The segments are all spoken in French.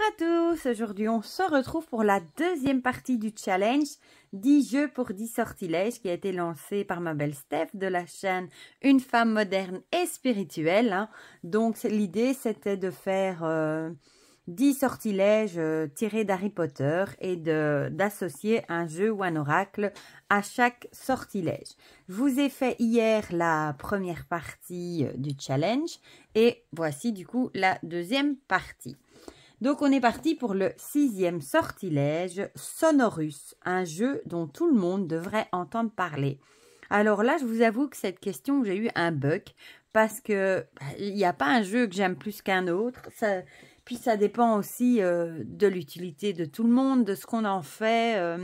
à tous, aujourd'hui on se retrouve pour la deuxième partie du challenge 10 jeux pour 10 sortilèges qui a été lancé par ma belle Steph de la chaîne Une femme moderne et spirituelle. Donc l'idée c'était de faire 10 sortilèges tirés d'Harry Potter et d'associer un jeu ou un oracle à chaque sortilège. Je vous ai fait hier la première partie du challenge et voici du coup la deuxième partie. Donc on est parti pour le 6e sortilège, Sonorus, un jeu dont tout le monde devrait entendre parler. Alors là, je vous avoue que cette question, j'ai eu un bug parce que il n'y a pas un jeu que j'aime plus qu'un autre. Puis ça dépend aussi de l'utilité de tout le monde, de ce qu'on en fait,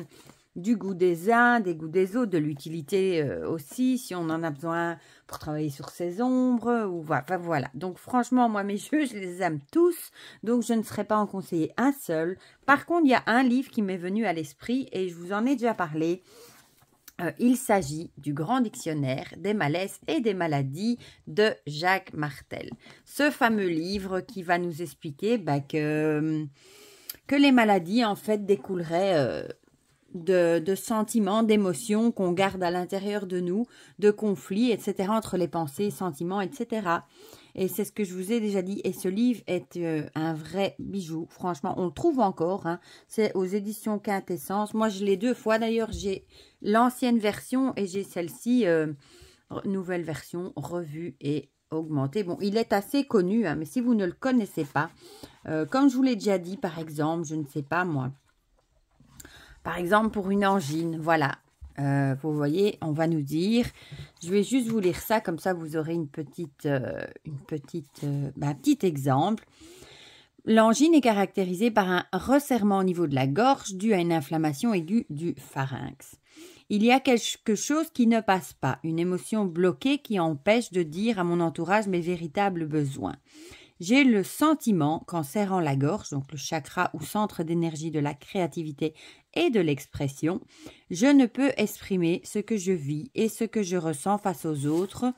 du goût des uns, des goûts des autres, de l'utilité aussi, si on en a besoin pour travailler sur ses ombres, ou voilà. Donc franchement, moi mes jeux, je les aime tous, donc je ne serais pas en conseiller un seul. Par contre, il y a un livre qui m'est venu à l'esprit et je vous en ai déjà parlé. Il s'agit du Grand Dictionnaire des malaises et des maladies de Jacques Martel. Ce fameux livre qui va nous expliquer que les maladies en fait découleraient de sentiments, d'émotions qu'on garde à l'intérieur de nous, de conflits, etc. entre les pensées, sentiments, etc. Et c'est ce que je vous ai déjà dit. Et ce livre est un vrai bijou. Franchement, on le trouve encore. C'est aux éditions Quintessence. Moi, je l'ai 2 fois. D'ailleurs, j'ai l'ancienne version et j'ai celle-ci, nouvelle version, revue et augmentée. Bon, il est assez connu, mais si vous ne le connaissez pas, comme je vous l'ai déjà dit, par exemple, je ne sais pas moi, par exemple, pour une angine, voilà. Vous voyez, on va nous dire, je vais juste vous lire ça, comme ça vous aurez un petit exemple. L'angine est caractérisée par un resserrement au niveau de la gorge dû à une inflammation aiguë du pharynx. Il y a quelque chose qui ne passe pas, une émotion bloquée qui empêche de dire à mon entourage mes véritables besoins. J'ai le sentiment qu'en serrant la gorge, donc le chakra ou centre d'énergie de la créativité et de l'expression, je ne peux exprimer ce que je vis et ce que je ressens face aux autres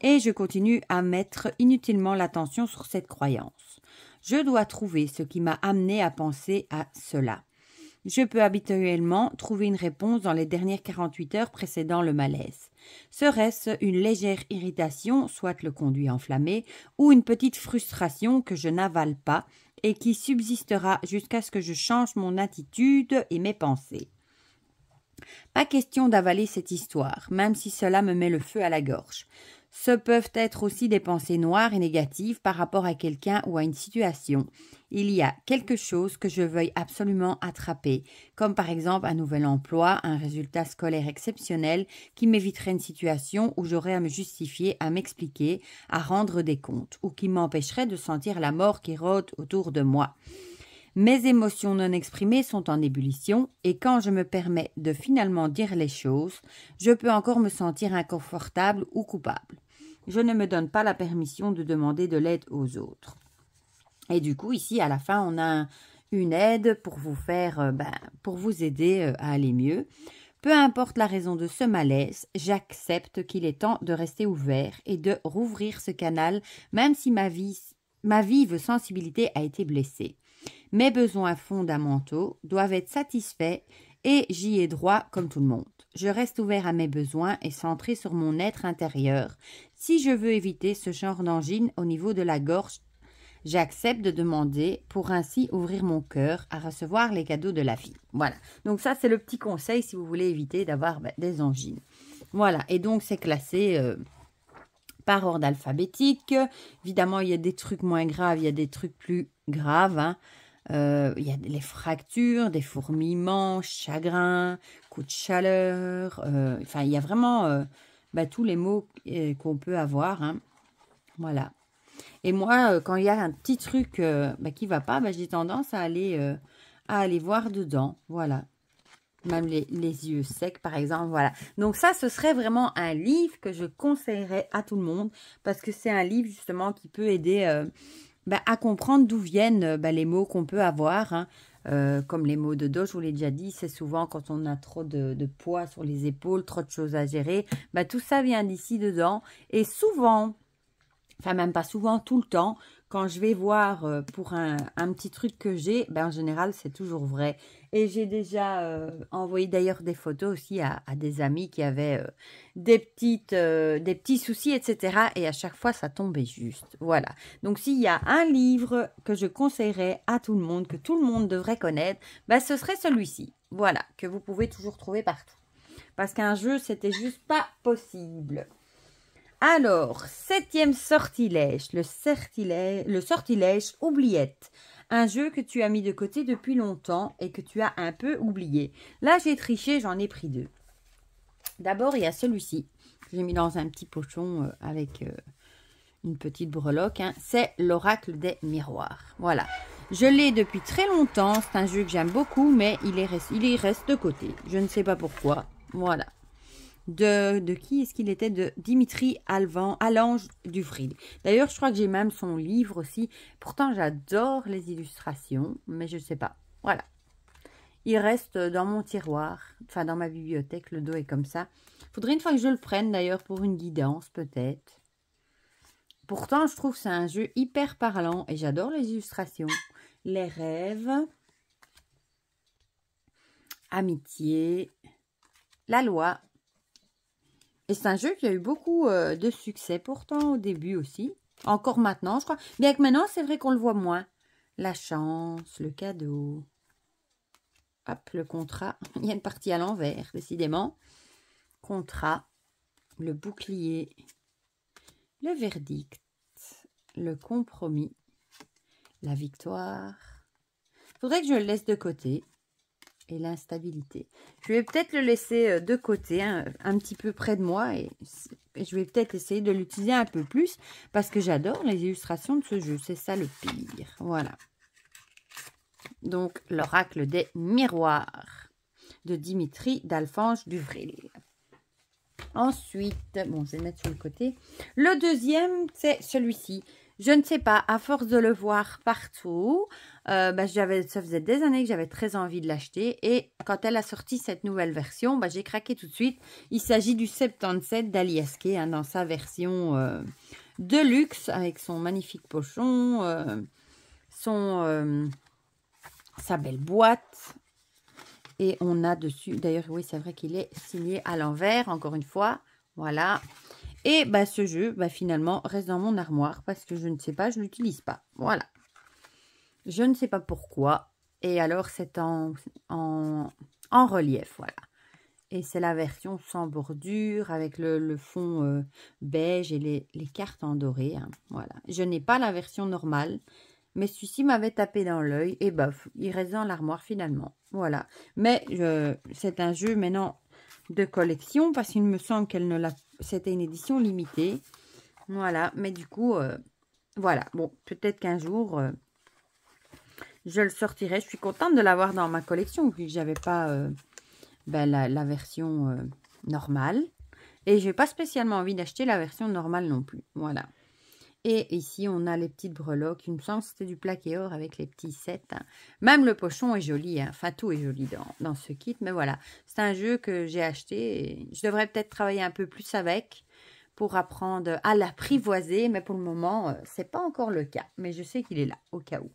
et je continue à mettre inutilement l'attention sur cette croyance. Je dois trouver ce qui m'a amené à penser à cela. Je peux habituellement trouver une réponse dans les dernières 48 heures précédant le malaise. Serait-ce une légère irritation, soit le conduit enflammé, ou une petite frustration que je n'avale pas et qui subsistera jusqu'à ce que je change mon attitude et mes pensées. Pas question d'avaler cette histoire, même si cela me met le feu à la gorge. Ce peuvent être aussi des pensées noires et négatives par rapport à quelqu'un ou à une situation. Il y a quelque chose que je veuille absolument attraper, comme par exemple un nouvel emploi, un résultat scolaire exceptionnel qui m'éviterait une situation où j'aurais à me justifier, à m'expliquer, à rendre des comptes, ou qui m'empêcherait de sentir la mort qui rôde autour de moi. Mes émotions non exprimées sont en ébullition et quand je me permets de finalement dire les choses, je peux encore me sentir inconfortable ou coupable. Je ne me donne pas la permission de demander de l'aide aux autres. Et du coup, ici, à la fin, on a une aide pour vous faire, pour vous aider à aller mieux. Peu importe la raison de ce malaise, j'accepte qu'il est temps de rester ouvert et de rouvrir ce canal, même si ma vive sensibilité a été blessée. Mes besoins fondamentaux doivent être satisfaits et j'y ai droit comme tout le monde. Je reste ouvert à mes besoins et centré sur mon être intérieur. Si je veux éviter ce genre d'angine au niveau de la gorge, j'accepte de demander pour ainsi ouvrir mon cœur à recevoir les cadeaux de la vie. Voilà, donc ça c'est le petit conseil si vous voulez éviter d'avoir des angines. Voilà, et donc c'est classé par ordre alphabétique. Évidemment, il y a des trucs moins graves, il y a des trucs plus graves. Il y a les fractures, des fourmillements, chagrins, coups de chaleur. Enfin, il y a vraiment tous les mots qu'on peut avoir. Voilà. Et moi, quand il y a un petit truc qui ne va pas, j'ai tendance à aller voir dedans. Voilà. Même les yeux secs, par exemple. Voilà. Donc ça, ce serait vraiment un livre que je conseillerais à tout le monde. Parce que c'est un livre, justement, qui peut aider à comprendre d'où viennent les mots qu'on peut avoir. Comme les mots de dos, je vous l'ai déjà dit, c'est souvent quand on a trop de poids sur les épaules, trop de choses à gérer. Tout ça vient d'ici dedans. Et souvent, enfin même pas souvent, tout le temps, quand je vais voir pour un petit truc que j'ai, ben en général, c'est toujours vrai. Et j'ai déjà envoyé d'ailleurs des photos aussi à des amis qui avaient des petits soucis, etc. Et à chaque fois, ça tombait juste. Voilà. Donc, s'il y a un livre que je conseillerais à tout le monde, que tout le monde devrait connaître, ben, ce serait celui-ci. Voilà, que vous pouvez toujours trouver partout. Parce qu'un jeu, c'était juste pas possible. Alors, 7e sortilège, le sortilège oubliette. Un jeu que tu as mis de côté depuis longtemps et que tu as un peu oublié. Là, j'ai triché, j'en ai pris 2. D'abord, il y a celui-ci, que j'ai mis dans un petit pochon avec une petite breloque. Hein. C'est l'oracle des miroirs. Voilà. Je l'ai depuis très longtemps. C'est un jeu que j'aime beaucoup, mais il reste de côté. Je ne sais pas pourquoi. Voilà. De qui est-ce qu'il était? De Dimitri Allange Dufril. D'ailleurs, je crois que j'ai même son livre aussi. Pourtant, j'adore les illustrations, mais je ne sais pas. Voilà. Il reste dans mon tiroir, enfin dans ma bibliothèque. Le dos est comme ça. Faudrait une fois que je le prenne d'ailleurs pour une guidance, peut-être. Pourtant, je trouve que c'est un jeu hyper parlant et j'adore les illustrations. Les rêves, amitié, la loi. Et c'est un jeu qui a eu beaucoup de succès pourtant au début aussi. Encore maintenant, je crois. Bien que maintenant, c'est vrai qu'on le voit moins. La chance, le cadeau. Hop, le contrat. Il y a une partie à l'envers, décidément. Contrat, le bouclier, le verdict, le compromis, la victoire. Faudrait que je le laisse de côté. Et l'instabilité. Je vais peut-être le laisser de côté, un petit peu près de moi, et je vais peut-être essayer de l'utiliser un peu plus, parce que j'adore les illustrations de ce jeu, c'est ça le pire. Voilà. Donc, l'oracle des miroirs, de Dimitri d'Alphonse Duvril. Ensuite, bon, je vais le mettre sur le côté. Le deuxième, c'est celui-ci. Je ne sais pas, à force de le voir partout, ça faisait des années que j'avais très envie de l'acheter. Et quand elle a sorti cette nouvelle version, j'ai craqué tout de suite. Il s'agit du 77 d'Aliaske, hein, dans sa version de luxe, avec son magnifique pochon, sa belle boîte. Et on a dessus, d'ailleurs, oui, c'est vrai qu'il est signé à l'envers, encore une fois. Voilà. Et ce jeu, finalement, reste dans mon armoire parce que je ne sais pas, je ne l'utilise pas. Voilà. Je ne sais pas pourquoi. Et alors, c'est en relief, voilà. Et c'est la version sans bordure avec le fond beige et les cartes en doré. Hein, voilà. Je n'ai pas la version normale. Mais celui-ci m'avait tapé dans l'œil. Et bof, il reste dans l'armoire finalement. Voilà. Mais c'est un jeu maintenant de collection parce qu'il me semble qu'elle ne l'a... C'était une édition limitée. Voilà. Mais du coup, voilà. Bon, peut-être qu'un jour, je le sortirai. Je suis contente de l'avoir dans ma collection vu que j'avais pas la version normale. Et je n'ai pas spécialement envie d'acheter la version normale non plus. Voilà. Et ici, on a les petites breloques. Il me semble que c'était du plaqué or avec les petits sets. Hein. Même le pochon est joli. Hein. Enfin, tout est joli dans ce kit. Mais voilà, c'est un jeu que j'ai acheté. Et je devrais peut-être travailler un peu plus avec pour apprendre à l'apprivoiser. Mais pour le moment, ce n'est pas encore le cas. Mais je sais qu'il est là, au cas où.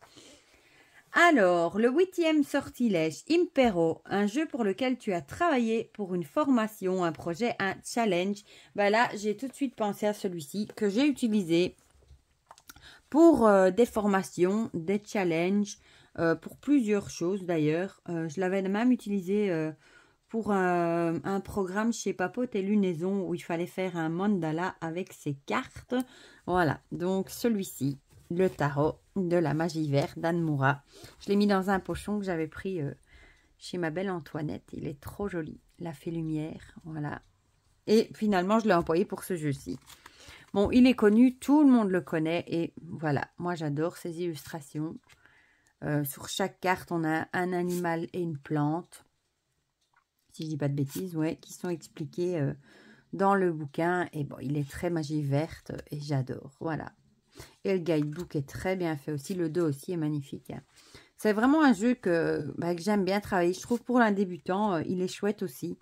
Alors, le 8e sortilège, Impero, un jeu pour lequel tu as travaillé pour une formation, un projet, un challenge. Là, j'ai tout de suite pensé à celui-ci que j'ai utilisé pour des formations, des challenges, pour plusieurs choses d'ailleurs. Je l'avais même utilisé pour un programme chez Papote et Lunaison où il fallait faire un mandala avec ses cartes. Voilà, donc celui-ci, le tarot de la magie verte d'Anne Moura. Je l'ai mis dans un pochon que j'avais pris chez ma belle Antoinette. Il est trop joli, la fée lumière, voilà. Et finalement, je l'ai employé pour ce jeu-ci. Bon, il est connu, tout le monde le connaît et voilà, moi j'adore ces illustrations. Sur chaque carte, on a un animal et une plante, si je dis pas de bêtises, ouais, qui sont expliqués dans le bouquin. Et bon, il est très magie verte et j'adore, voilà. Et le guidebook est très bien fait aussi, le dos aussi est magnifique. Hein. C'est vraiment un jeu que j'aime bien travailler. Je trouve pour un débutant, il est chouette aussi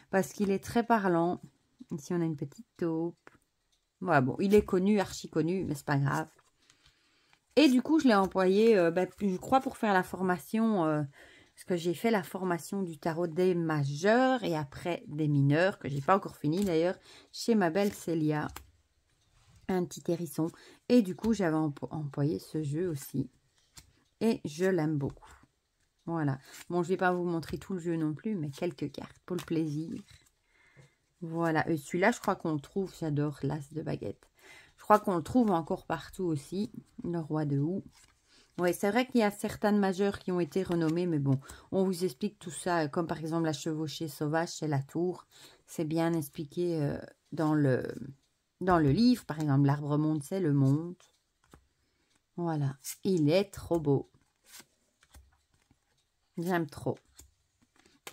parce qu'il est très parlant. Ici, on a une petite taupe. Voilà, bon, il est connu, archi connu, mais c'est pas grave. Et du coup, je l'ai employé, je crois, pour faire la formation, parce que j'ai fait la formation du tarot des majeurs et après des mineurs, que j'ai pas encore fini d'ailleurs, chez ma belle Célia, un petit hérisson. Et du coup, j'avais employé ce jeu aussi. Et je l'aime beaucoup. Voilà. Bon, je vais pas vous montrer tout le jeu non plus, mais quelques cartes pour le plaisir. Voilà. Et celui-là, je crois qu'on le trouve, j'adore l'as de baguette. Je crois qu'on le trouve encore partout aussi, le roi de houx. Oui, c'est vrai qu'il y a certaines majeures qui ont été renommées, mais bon, on vous explique tout ça, comme par exemple la chevauchée sauvage, c'est la tour. C'est bien expliqué dans le livre. Par exemple, l'arbre monde, c'est le monde. Voilà, il est trop beau. J'aime trop.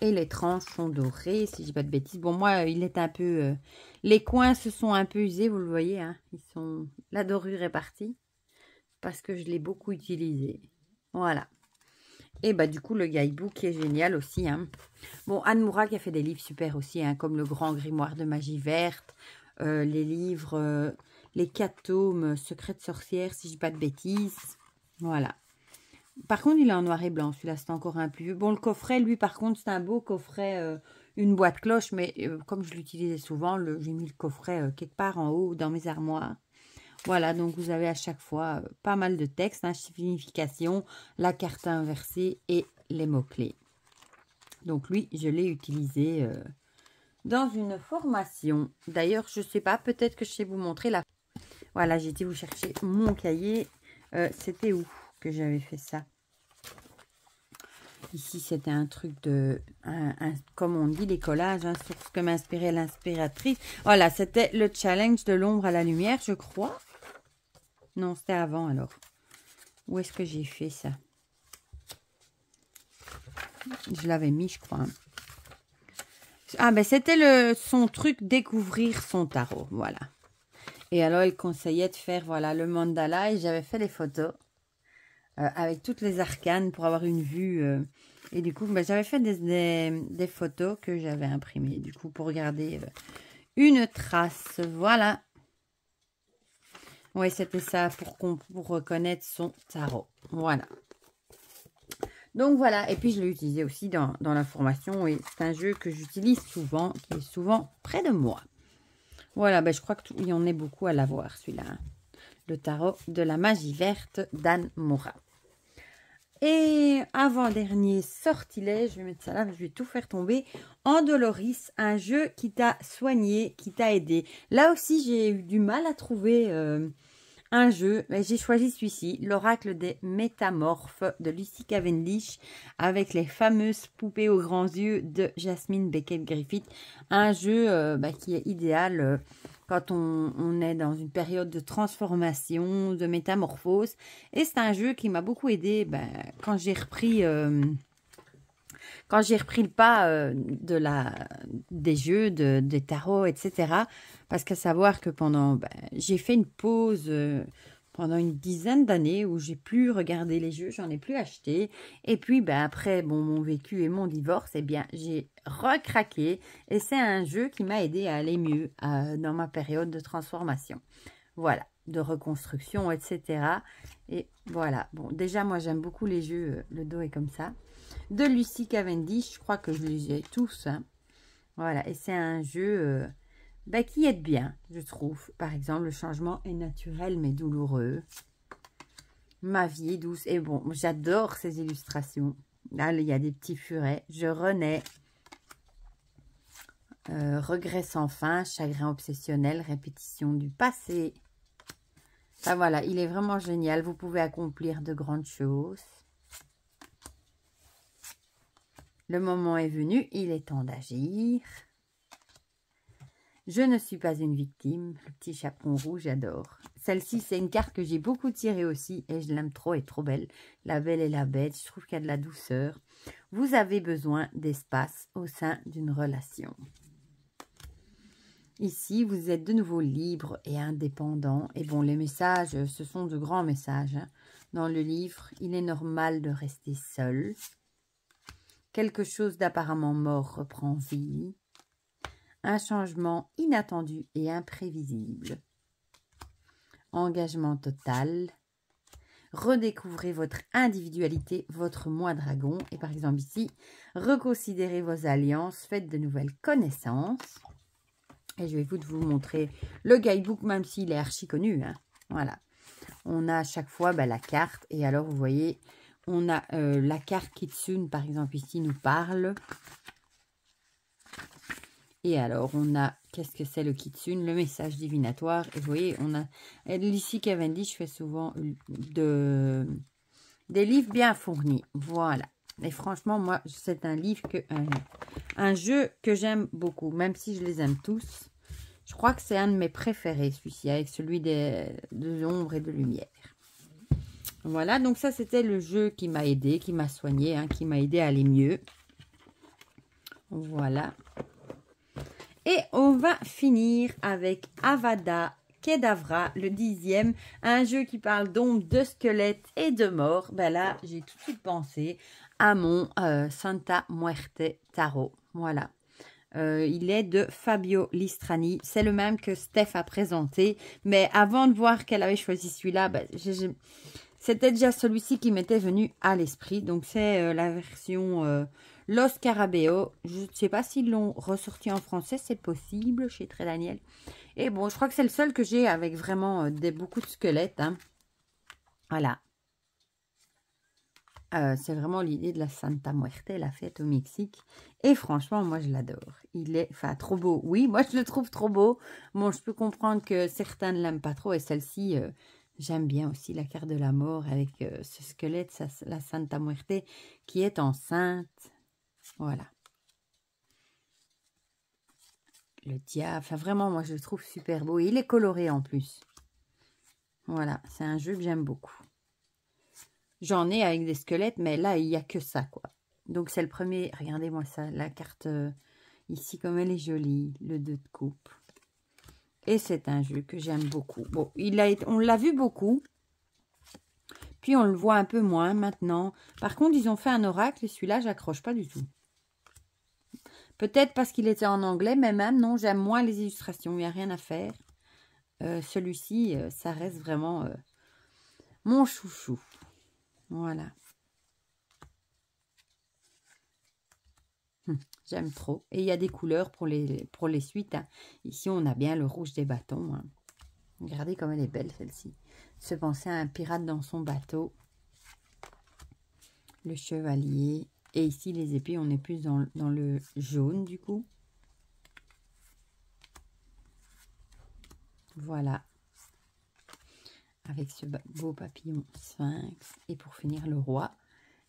Et les tranches sont dorées, si je dis pas de bêtises. Bon, moi, il est un peu... les coins se sont un peu usés, vous le voyez. Hein, la dorure est partie. Parce que je l'ai beaucoup utilisé. Voilà. Et bah du coup, le guidebook qui est génial aussi. Hein. Bon, Anne Moura qui a fait des livres super aussi, hein, comme le Grand Grimoire de Magie Verte. Les livres, les 4 tomes Secrets de sorcière, si je dis pas de bêtises. Voilà. Par contre, il est en noir et blanc. Celui-là, c'est encore un plus vieux. Bon, le coffret, lui, par contre, c'est un beau coffret, une boîte cloche. Mais comme je l'utilisais souvent, j'ai mis le coffret quelque part en haut dans mes armoires. Voilà, donc vous avez à chaque fois pas mal de textes, hein, signification, la carte inversée et les mots-clés. Donc lui, je l'ai utilisé dans une formation. D'ailleurs, je ne sais pas, peut-être que je sais vous montrer la... Voilà, j'ai été vous chercher mon cahier. C'était où que j'avais fait ça? Ici, c'était un truc de... comme on dit, les collages, hein, sur ce que m'inspirait l'inspiratrice. Voilà, c'était le challenge de l'ombre à la lumière, je crois. Non, c'était avant alors. Où est-ce que j'ai fait ça? Je l'avais mis, je crois. Ah, ben c'était son truc, découvrir son tarot. Voilà. Et alors, il conseillait de faire, voilà, le mandala. Et j'avais fait les photos avec toutes les arcanes pour avoir une vue. Et du coup, ben, j'avais fait des photos que j'avais imprimées. Du coup, pour garder une trace. Voilà. Oui, c'était ça pour reconnaître son tarot. Voilà. Donc voilà, et puis je l'ai utilisé aussi dans la formation. Et c'est un jeu que j'utilise souvent, qui est souvent près de moi. Voilà, ben je crois qu'il y en a beaucoup à l'avoir, celui-là. Le tarot de la magie verte d'Anne Moura. Et avant-dernier sortilège, je vais mettre ça là, je vais tout faire tomber. Endoloris, un jeu qui t'a soigné, qui t'a aidé. Là aussi, j'ai eu du mal à trouver un jeu. J'ai choisi celui-ci, l'Oracle des Métamorphes de Lucy Cavendish, avec les fameuses poupées aux grands yeux de Jasmine Beckett-Griffith. Un jeu qui est idéal quand on est dans une période de transformation, de métamorphose. Et c'est un jeu qui m'a beaucoup aidé quand j'ai repris... le pas des jeux, des tarots, etc. Parce qu'à savoir que j'ai fait une pause pendant une dizaine d'années où j'ai plus regardé les jeux, j'en ai plus acheté. Et puis après mon vécu et mon divorce, j'ai recraqué. Et c'est un jeu qui m'a aidé à aller mieux dans ma période de transformation. Voilà, de reconstruction, etc. Et voilà, bon, déjà moi j'aime beaucoup les jeux, le dos est comme ça. De Lucy Cavendish, je crois que je les ai tous. Hein. Voilà, et c'est un jeu qui aide bien, je trouve. Par exemple, le changement est naturel mais douloureux. Ma vie est douce. Et bon, j'adore ces illustrations. Là, il y a des petits furets. Je renais. Regret sans fin, chagrin obsessionnel, répétition du passé. Enfin, voilà, il est vraiment génial. Vous pouvez accomplir de grandes choses. Le moment est venu, il est temps d'agir. Je ne suis pas une victime. Le petit chaperon rouge, j'adore. Celle-ci, c'est une carte que j'ai beaucoup tirée aussi et je l'aime trop, elle est trop belle. La belle et la bête, je trouve qu'il y a de la douceur. Vous avez besoin d'espace au sein d'une relation. Ici, vous êtes de nouveau libre et indépendant. Et bon, les messages, ce sont de grands messages. Hein. Dans le livre, il est normal de rester seul. Quelque chose d'apparemment mort reprend vie. Un changement inattendu et imprévisible. Engagement total. redécouvrez votre individualité, votre moi dragon. Et par exemple ici, reconsidérez vos alliances, faites de nouvelles connaissances. Et je vais vous montrer le guidebook, même s'il est archi connu. Hein. Voilà. On a à chaque fois la carte. Et alors, vous voyez, on a la carte Kitsune, par exemple, ici, nous parle. Et alors, on a, qu'est-ce que c'est le Kitsune? Le message divinatoire. Et vous voyez, on a ici Cavendish fait souvent des livres bien fournis. Voilà. Et franchement, moi, c'est un livre, un jeu que j'aime beaucoup, même si je les aime tous. Je crois que c'est un de mes préférés, celui-ci, avec celui de l'ombre et de lumière. Voilà, donc ça, c'était le jeu qui m'a aidé, qui m'a soigné, hein, qui m'a aidé à aller mieux. Voilà. Et on va finir avec Avada Kedavra, le 10e, un jeu qui parle d'ombre, de squelettes et de mort. Ben là, j'ai tout de suite pensé à mon Santa Muerte Tarot. Voilà. Il est de Fabio Listrani. C'est le même que Steph a présenté. Mais avant de voir qu'elle avait choisi celui-là, ben, c'était déjà celui-ci qui m'était venu à l'esprit. Donc, c'est la version Los Scarabeo. Je ne sais pas s'ils l'ont ressorti en français. C'est possible chez Très Daniel. Et bon, je crois que c'est le seul que j'ai avec vraiment beaucoup de squelettes. Hein. Voilà. C'est vraiment l'idée de la Santa Muerte, la fête au Mexique. Et franchement, moi, je l'adore. Il est, enfin, trop beau. Oui, moi, je le trouve trop beau. Bon, je peux comprendre que certains ne l'aiment pas trop. Et celle-ci, j'aime bien aussi la carte de la mort avec ce squelette, la Santa Muerte, qui est enceinte. Voilà. Le diable. Enfin, vraiment, moi, je le trouve super beau. Et il est coloré en plus. Voilà, c'est un jeu que j'aime beaucoup. J'en ai avec des squelettes, mais là, il n'y a que ça, quoi. Donc, c'est le premier. Regardez-moi ça, la carte ici, comme elle est jolie. Le 2 de coupe. Et c'est un jeu que j'aime beaucoup. Bon, on l'a vu beaucoup. Puis, on le voit un peu moins maintenant. Par contre, ils ont fait un oracle et celui-là, j'accroche pas du tout. Peut-être parce qu'il était en anglais, mais même, non, j'aime moins les illustrations. Il n'y a rien à faire. Celui-ci, ça reste vraiment mon chouchou. Voilà. J'aime trop. Et il y a des couleurs pour les suites. Hein. Ici, on a bien le rouge des bâtons. Hein. Regardez comme elle est belle, celle-ci. Se penser à un pirate dans son bateau. Le chevalier. Et ici, les épées, on est plus dans le jaune, du coup. Voilà. Avec ce beau papillon sphinx. Et pour finir, le roi.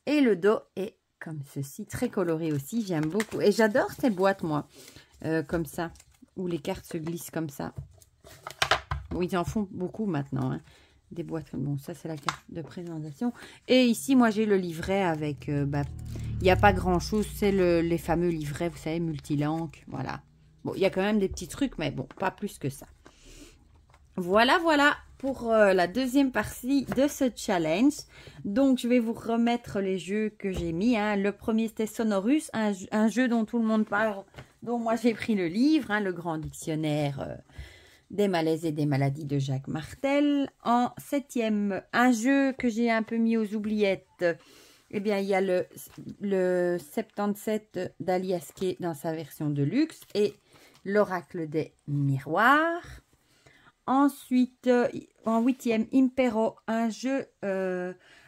Et le dos est comme ceci, très coloré aussi, j'aime beaucoup. Et j'adore ces boîtes, moi, comme ça, où les cartes se glissent comme ça. Bon, ils en font beaucoup maintenant, hein. Des boîtes, bon, ça c'est la carte de présentation. Et ici, moi, j'ai le livret avec, il n'y a pas grand-chose, c'est les fameux livrets, vous savez, multilangues, voilà. Bon, il y a quand même des petits trucs, mais bon, pas plus que ça. Voilà, voilà pour la deuxième partie de ce challenge. Donc, je vais vous remettre les jeux que j'ai mis. Hein. Le premier, c'était Sonorus, un jeu dont tout le monde parle, dont moi j'ai pris le livre, hein, le grand dictionnaire des malaises et des maladies de Jacques Martel. En 7e, un jeu que j'ai un peu mis aux oubliettes. Eh bien, il y a le 77 d'Aliasquet dans sa version de luxe et l'oracle des miroirs. Ensuite, en 8e, Impero, un jeu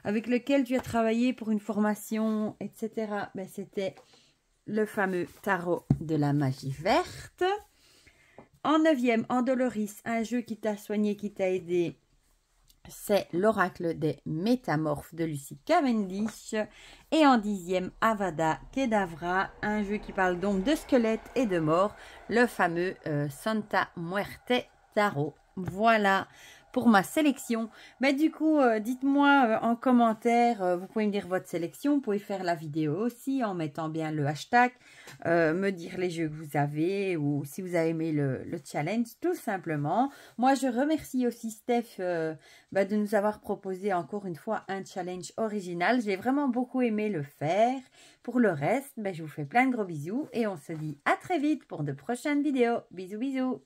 avec lequel tu as travaillé pour une formation, etc. Ben, c'était le fameux tarot de la magie verte. En 9e, Andoloris, un jeu qui t'a soigné, qui t'a aidé. C'est l'oracle des métamorphes de Lucie Cavendish. Et en 10e, Avada Kedavra, un jeu qui parle donc de squelettes et de mort. Le fameux Santa Muerte Tarot. Voilà pour ma sélection. Mais du coup, dites-moi en commentaire, vous pouvez me dire votre sélection, vous pouvez faire la vidéo aussi en mettant bien le hashtag, me dire les jeux que vous avez ou si vous avez aimé le challenge, tout simplement. Moi, je remercie aussi Steph de nous avoir proposé encore une fois un challenge original. J'ai vraiment beaucoup aimé le faire. Pour le reste, je vous fais plein de gros bisous et on se dit à très vite pour de prochaines vidéos. Bisous, bisous.